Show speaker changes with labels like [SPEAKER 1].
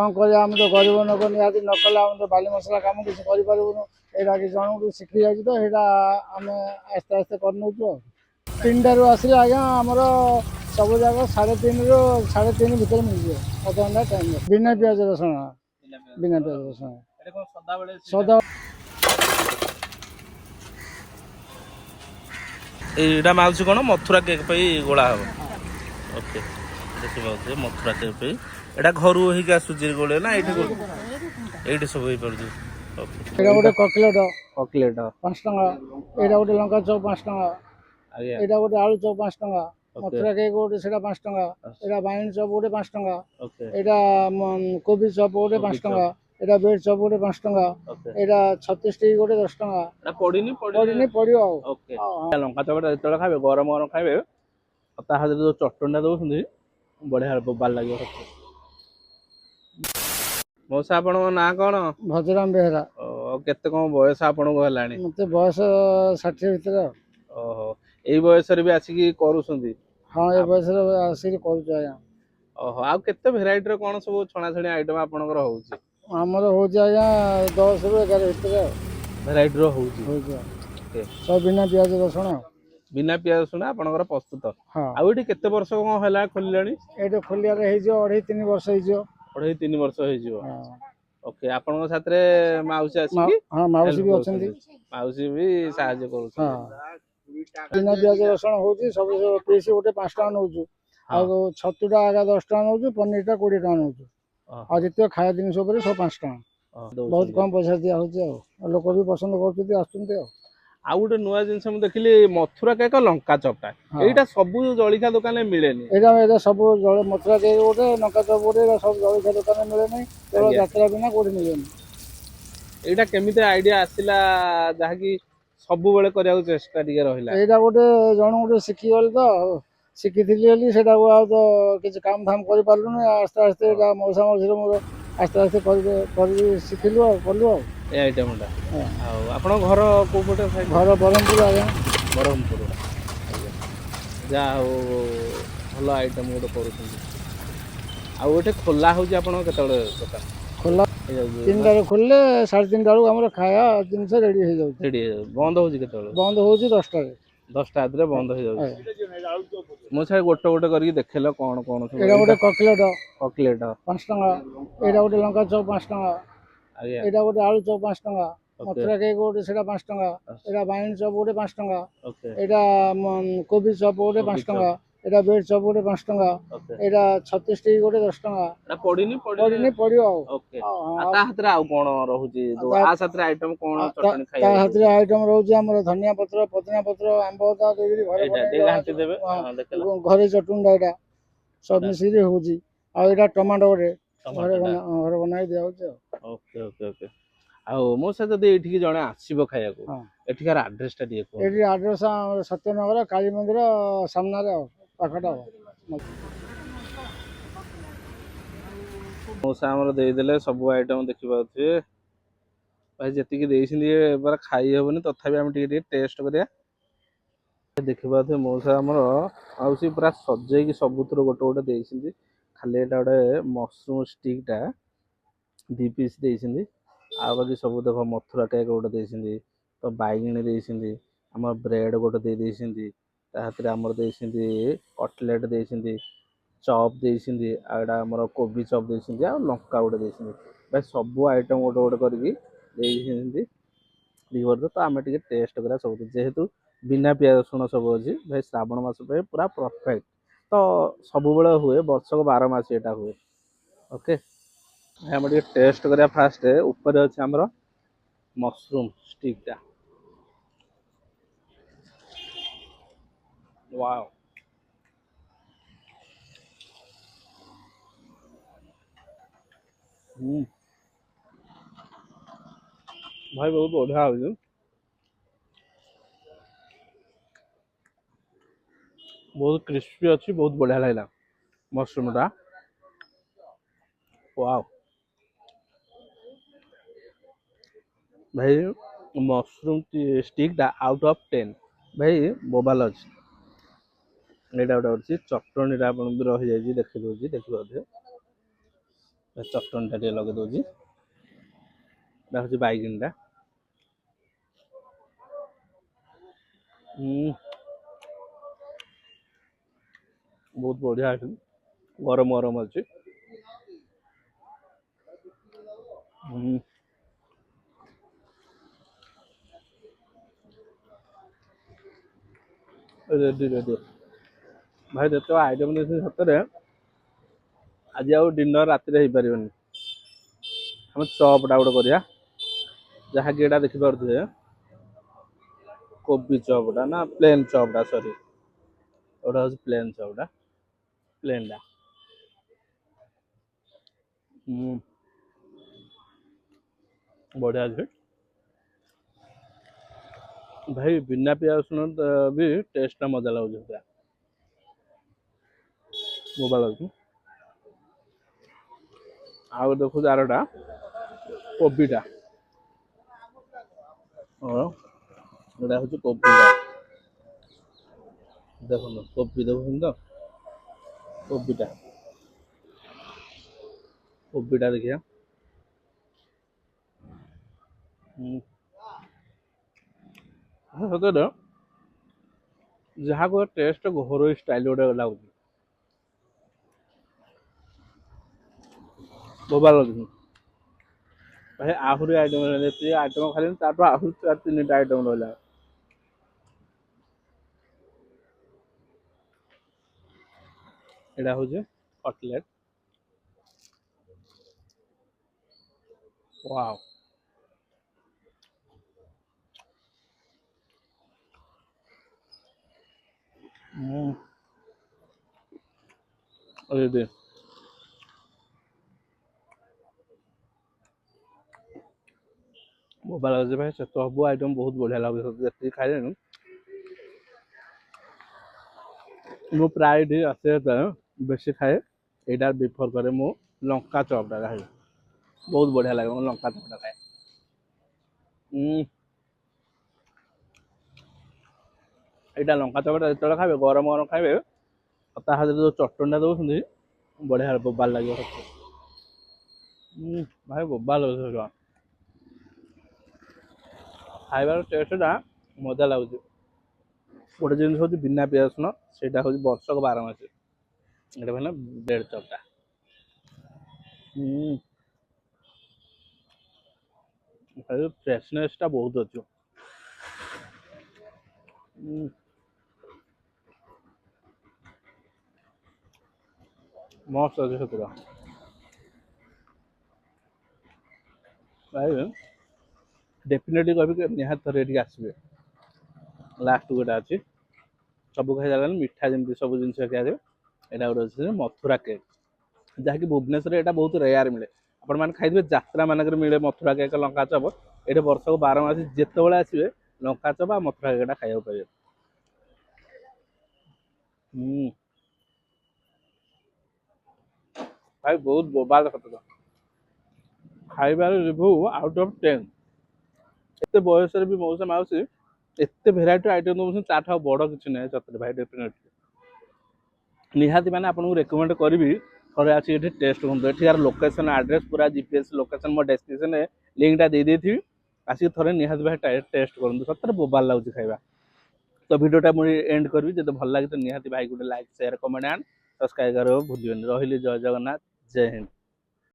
[SPEAKER 1] कौन कर तो गरीब लोक निहाती न कले आम तो बाली मसला कम किसी करूँ यहाँ कि जन शिखी जाए तो यहाँ आम आस्ते आस्ते कर तीन टारू आसिले आज्ञा आमर सब जगह 3:30 ରୁ 3:30 भितर मिल जाए अध घंटा टाइम बिना प्याज रसुण बिना प्याज रसुण सदा
[SPEAKER 2] एटा माउसी कौन मथुरा केक पे गोला हम ओके देखिए मथुरा केक पे एटा घर होइका सुजी गोले ना ये सब हो पार
[SPEAKER 1] गोटे ककलेट ककलेट 5 टका एटा गोटे लंका चौक 5 टका एटा गोटे आलू चौक 5 टका मथुरा केक गोटे सेटा 5 टका एटा बाइन चौक गोटे 5 टका एटा कोबी चौक गोटे 5 टका एटा बेड चौक गोटे 5 टका एटा 36 टी गोटे 10 टका
[SPEAKER 2] एटा पड़िनी
[SPEAKER 1] पड़ियो
[SPEAKER 2] ओके लंका चौक जेतले खाबे गरम गरम खाइबे ता हाथ जो चटणीटा दउछंदी बढ़िया बाल लागियो मौसा आपण ना कौन
[SPEAKER 1] भजराम बेहरा
[SPEAKER 2] केते कौन बयस आपण को हलानी
[SPEAKER 1] मते बयस 60 भीतर
[SPEAKER 2] ओहो एई बयस रे भी आसिकी करूछंदी
[SPEAKER 1] हां ए बयस रे आसिकी करू आया
[SPEAKER 2] ओहो आ केते भेराइटी रे कोन सब छणा छणी आइटम आपनकर होउची
[SPEAKER 1] हमर हो जाया 10 ରୁ 11 भीतर
[SPEAKER 2] भेराइटी रो होउची
[SPEAKER 1] ओके सब बिना प्याज रसुण
[SPEAKER 2] आपनकर प्रस्तुत
[SPEAKER 1] हां
[SPEAKER 2] आ एठी केते वर्ष कोन हला खोलिलानी
[SPEAKER 1] एठी खोलिया रे हे जो 2.5-3 वर्ष हे जो
[SPEAKER 2] 2.5-3 वर्ष हे जो ओके आपनकर साथरे माउसी आसी
[SPEAKER 1] हां माउसी भी अछंदी
[SPEAKER 2] माउसी भी सहाय्य करू
[SPEAKER 1] हां बिना प्याज रसुण होउची सब पीस गोटे 5 टका नउचू आ छतुटा आगा 10 टका नउचू पनीरटा 20 टका नउचू आ जते खाया दिन सब 5 टका बहुत कम पैसा दिया होची आ लोक भी पसंद करछथि आछथि
[SPEAKER 2] आ गोटे नुआ जिनस मु देखिली मथुरा केक लंका चपटा एटा सब जलिखा दुकान में मिलेनी
[SPEAKER 1] एटा सब मथुरा केक गोटे लंका चप गोटे सब जलिखा दुकान में मिले नहीं केवल यात्रा बिना कोठी मिलेनी
[SPEAKER 2] एटा केमिते आइडिया आसिला जहा कि सब बेले करिया चेष्टा टिके रहिला
[SPEAKER 1] एटा गोटे जण गोटे शिखि गल तो शिखिथिली बोली सेटा आ तो किछि काम धाम करि पारलुनी आस्ते आस्ते एटा मौसा मौसी मोर आस्ते आस्ते कर शिखिलु आ कलु
[SPEAKER 2] ए आइटमटा आपण घर को पटे
[SPEAKER 1] घर बरहमपुर आया
[SPEAKER 2] बरहमपुर जा हो भल आइटम गोटे करूछन आ गोटे खोला होची आपण केतबे दुकान
[SPEAKER 1] खोला 3टा रे खोलले 3:30 टा हमर खाया जिनस रेडी हो जाउ
[SPEAKER 2] रेडी बंद होची केतबे बंद
[SPEAKER 1] होची 10टा रे
[SPEAKER 2] 10टा आदरे बंद हो जाउ मो छाय गोटे गोटे करके देखैला कोन कोन
[SPEAKER 1] एटा गोटे ककलेट
[SPEAKER 2] 5
[SPEAKER 1] टका एटा गोटे लंका चौक 5 टका एटा गोटे आलू चौक 5 टका मथुरा केक गोटे सेटा 5 टका एटा बाइन चौक गोटे 5 टका एटा कोबी चौक गोटे 5 टका एटा बेड चौक गोटे 5 टका एटा 36 टी गोटे 10 टका
[SPEAKER 2] एटा पड़िनी
[SPEAKER 1] पड़ियो
[SPEAKER 2] ओके ता हातरे आ कोन रहूची आ साथरे आइटम कोन चटनी खाइ
[SPEAKER 1] ता हातरे आइटम रहूची हमर धनिया पत्र पुदीना पत्र आंबा ता देबी
[SPEAKER 2] घरे घांटी देबे देखला
[SPEAKER 1] घरे चटुंडा एटा सब मिसी रे होची आ एटा टमाटो रे घरे बनाई दिया होची
[SPEAKER 2] ओके ओके ओके आ मो से जदी एठी जणे आसीबो खाया को एठिकार एड्रेस टा दिए को
[SPEAKER 1] एठी एड्रेस सत्यनगर काली मंदिर सामना रे पाखटा
[SPEAKER 2] मौसा हमर दे देले सब आइटम देखि पाछे भाई जति के देइसिनी बार खाई हेबनी तथापि हम टिके टेस्ट करिया देखि पाछे मौसा हमर आउसी पूरा सजै कि सबुतर गोटे गोटे देइसिनी खाली एटा गोटे मशरूम स्टिक टा 2 पीस देइसिनी आ बाकी सब देखो मथुरा केक गोटे देइसिनी तो बाइगणी देइसिनी हमर ब्रेड गोटे दे देइसिनी ता हातरे हमर देइसिनी कटलेट देइसिनी चॉप देइसिनी आडा हमर कोबी चॉप देइसिनी आ लंका गोटे देइसिनी भाई सब आइटम गोटे गोटे करके देइसिनी दीवर तो आमे टिके टेस्ट करा सब जेहेतु बिना प्याज रसुण सब अछि भाई श्रावण मास पे पूरा परफेक्ट तो सब बेले हुए वर्ष को 12 मास एटा हुए ओके हम टिके टेस्ट करा फास्ट ऊपर अछि हमर मशरूम स्टिक टा वाओ भाई बहुत बढ़िया हो बहुत क्रिस्पी अच्छी बहुत बढ़िया लगला मशरूम टा वाओ भाई मशरूम स्टिक टा आउट ऑफ 10 भाई बोबाल अच्छी एटा गोटे अच्छी चटणी टा भी रही जाइए देखी दूसरी देखिए ଚଟଣିଟା ଟିକେ ଲଗେଇ ଦଉଛି। ଏଟା ହଉଛି ବାଇଗିଣିଟା। ବହୁତ ବଢିଆ ଅଛି, ଗରମ ଗରମ ଅଛି। ରେଡି ରେଡି ଭାଇ, ଯେତେବେଳେ ଆଇଟମ ଦେଇଛନ୍ତି ସତରେ ଆଜି ଆଉ ଡିନର ରାତିରେ ହେଇପାରିବନି। ଆମେ ଚପଟା ଗୋଟେ କରିବା, ଯାହାକି ଏଇଟା ଦେଖିପାରୁଥିବେ କୋବି ଚପଟା ନା ପ୍ଲେନ୍ ଚପଟା, ସରି ଏଇଟା ହଉଛି ପ୍ଲେନ୍ ଚପଟା, ପ୍ଲେନ୍ଟା। ବଢିଆ ଅଛି ଭାଇ, ବିନା ପିଆଜ ରସୁଣ ବି ଟେଷ୍ଟଟା ମଜା ଲାଗୁଛି ପୁରା, ବୋବା ଲାଗୁଛି। ଆଉ ଦେଖୁଛୁ ଆରଟା କୋବିଟା, ଏଇଟା ହଉଛି କୋବିଟା। ଦେଖନ୍ତୁ କୋବି ଦେଖୁଛନ୍ତି ତ, କୋବିଟା ଦେଖିବା। ସତରେ ଯାହାକୁ ଟେଷ୍ଟ ଘରୋଇ ଷ୍ଟାଇଲ ଗୋଟେ ଲାଗୁଛି, ବୋବା ଲାଗୁଛି ଭାଇ। ଆହୁରି ଆଇଟମ ରହିଲା, ଯେତିକି ଆଇଟମ ଖାଲି ତାଠୁ ଆହୁରି 3ଟା ଆଇଟମ ରହିଲା। ଏଇଟା ହଉଛି କଟଲେଟ୍। Wow, ready. ବୋବା ଲାଗୁଛି ଭାଇ, ସେ ସବୁ ଆଇଟମ ବହୁତ ବଢିଆ ଲାଗୁଛି। ଯେତିକି ଖାଇଲେଣି, ମୁଁ ପ୍ରାୟ ଏଠି ଆସିବା ବେଶୀ ଖାଏ ଏଇଟା ପ୍ରିଫର କରେ। ମୁଁ ଲଙ୍କା ଚପଟା ଖାଏ, ବହୁତ ବଢିଆ ଲାଗେ। ମୁଁ ଲଙ୍କା ଚପଟା ଖାଏ। ଏଇଟା ଲଙ୍କା ଚପଟା ଯେତେବେଳେ ଖାଇବେ, ଗରମ ଗରମ ଖାଇବେ, ତା ସହିତ ଯୋଉ ଚଟଣିଟା ଦଉଛନ୍ତି, ବଢିଆ ବୋବାଲ ଲାଗିବ। ଭାଇ ବୋବାଲ ଲାଗୁଛି, ଖାଇବାର ଟେଷ୍ଟଟା ମଜା ଲାଗୁଛି। ଗୋଟେ ଜିନିଷ ହଉଛି ବିନା ପିଆଜ ରସୁଣ, ସେଇଟା ହଉଛି ବର୍ଷକ 12 ମାସ। ଏଇଟା ମାନେ ବ୍ରେଡ ଚପଟା। ଫ୍ରେଶନେସ୍ ଟା ବହୁତ ଅଛି। ମସ୍ତ ଅଛି ସତରେ ଭାଇ। ଡେଫିନେଟଲି କହିବି ନିହାତି ଥରେ ଏଠିକି ଆସିବେ। ଲାଷ୍ଟକୁ ଗୋଟେ ଅଛି, ସବୁ ଖାଇସାରିଲାଣି, ମିଠା ଯେମିତି ସବୁ ଜିନିଷ ଖିଆଯିବ। ଏଇଟା ଗୋଟେ ଅଛି ମଥୁରା କେକ୍, ଯାହାକି ଭୁବନେଶ୍ୱରରେ ଏଇଟା ବହୁତ ରେୟାର ମିଳେ। ଆପଣମାନେ ଖାଇଥିବେ ଯାତ୍ରା ମାନଙ୍କରେ ମିଳେ ମଥୁରା କେକ୍, ଲଙ୍କା ଚପ। ଏଠି ବର୍ଷକୁ 12 ମାସ ଯେତେବେଳେ ଆସିବେ, ଲଙ୍କା ଚପ ଆଉ ମଥୁରା କେକ୍ ଟା ଖାଇବାକୁ ପାଇବେ। ଭାଇ ବହୁତ ବୋବାଲ ସତରେ, ଖାଇବାର ରିଭ୍ୟୁ ଆଉଟ୍ ଅଫ୍ 10। ଏତେ ବୟସରେ ବି ମଉସା ମାଉସୀ ଏତେ ଭେରାଇଟି ଆଇଟମ ଦଉଛନ୍ତି, ତାଠୁ ଆଉ ବଡ କିଛି ନାହିଁ ସତରେ ଭାଇ। ଡେଫିନେଟଲି ନିହାତି ମାନେ ଆପଣଙ୍କୁ ରେକମେଣ୍ଡ କରିବି, ଥରେ ଆସିକି ଏଠି ଟେଷ୍ଟ କରନ୍ତୁ। ଏଠିକାର ଲୋକେସନ, ଆଡ୍ରେସ, ପୁରା ଜିପିଏସ୍ ଲୋକେସନ ମୋ ଡେସ୍କ୍ରିପସନରେ ଲିଙ୍କଟା ଦେଇଦେଇଥିବି। ଆସିକି ଥରେ ନିହାତି ଭାଇ ଟେଷ୍ଟ କରନ୍ତୁ, ସତରେ ବୋବାଲ ଲାଗୁଛି ଖାଇବା। ତ ଭିଡ଼ିଓଟା ମୁଁ ଏଣ୍ଡ କରିବି। ଯଦି ଭଲ ଲାଗେ ତ ନିହାତି ଭାଇ ଗୋଟେ like, share, comment and subscribe କରିବାକୁ ଭୁଲିବେନି। ରହିଲି, ଜୟ ଜଗନ୍ନାଥ, ଜୟ ହିନ୍ଦ।